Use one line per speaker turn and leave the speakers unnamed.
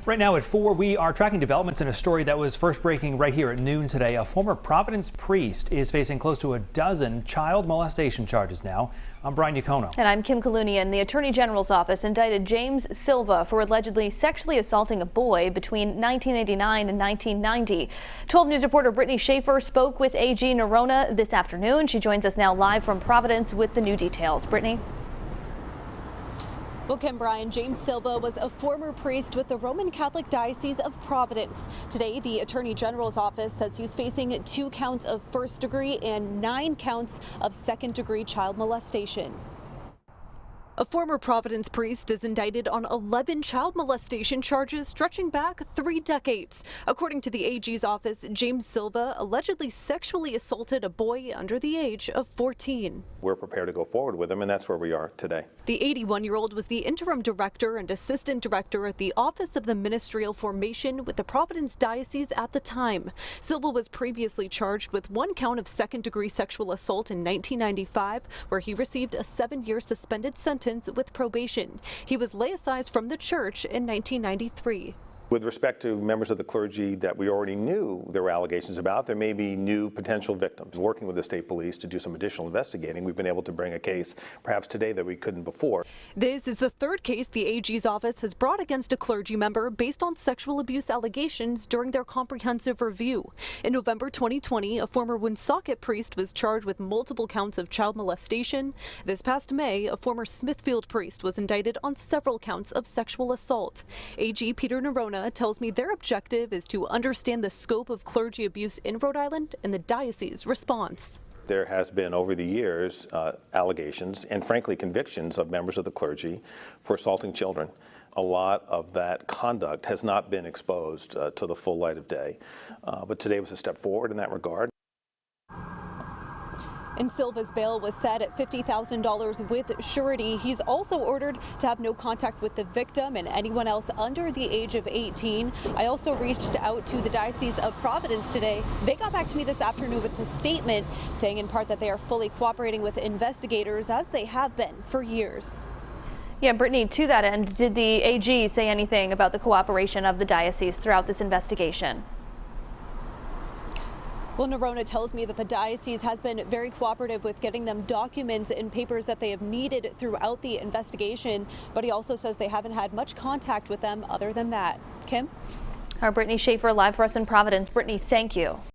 Right now at 4, we are tracking developments in a story that was first breaking right here at noon today. A former Providence priest is facing close to a dozen child molestation charges now. I'm Brian Yacono.
And I'm Kim Kalunian. The Attorney General's office indicted James Silva for allegedly sexually assaulting a boy between 1989 and 1990. 12 News reporter Brittany Schaefer spoke with AG Neronha this afternoon. She joins us now live from Providence with the new details. Brittany?
Well, Kim, Brian, James Silva was a former priest with the Roman Catholic Diocese of Providence. Today, the Attorney General's office says he's facing 2 counts of first-degree and 9 counts of second-degree child molestation. A former Providence priest is indicted on 11 child molestation charges stretching back 3 decades. According to the AG's office, James Silva allegedly sexually assaulted a boy under the age of 14.
We're prepared to go forward with him, and that's where we are today.
The 81-year-old was the interim director and assistant director at the Office of the Ministerial Formation with the Providence Diocese at the time. Silva was previously charged with 1 count of second-degree sexual assault in 1995, where he received a 7-year suspended sentence with probation. He was laicized from the church in 1993.
With respect to members of the clergy that we already knew there were allegations about, there may be new potential victims. Working with the state police to do some additional investigating, we've been able to bring a case perhaps today that we couldn't before.
This is the 3rd case the AG's office has brought against a clergy member based on sexual abuse allegations during their comprehensive review. In November 2020, a former Woonsocket priest was charged with multiple counts of child molestation. This past May, a former Smithfield priest was indicted on several counts of sexual assault. AG Peter Neronha tells me their objective is to understand the scope of clergy abuse in Rhode Island and the diocese's response.
There has been over the years allegations and frankly convictions of members of the clergy for assaulting children. A lot of that conduct has not been exposed to the full light of day, but today was a step forward in that regard.
And Silva's bail was set at $50,000 with surety. He's also ordered to have no contact with the victim and anyone else under the age of 18. I also reached out to the Diocese of Providence today. They got back to me this afternoon with a statement saying in part that they are fully cooperating with investigators as they have been for years.
Yeah, Brittany, to that end, did the AG say anything about the cooperation of the diocese throughout this investigation?
Well, Neronha tells me that the diocese has been very cooperative with getting them documents and papers that they have needed throughout the investigation, but he also says they haven't had much contact with them other than that. Kim?
Our Brittany Schaefer live for us in Providence. Brittany, thank you.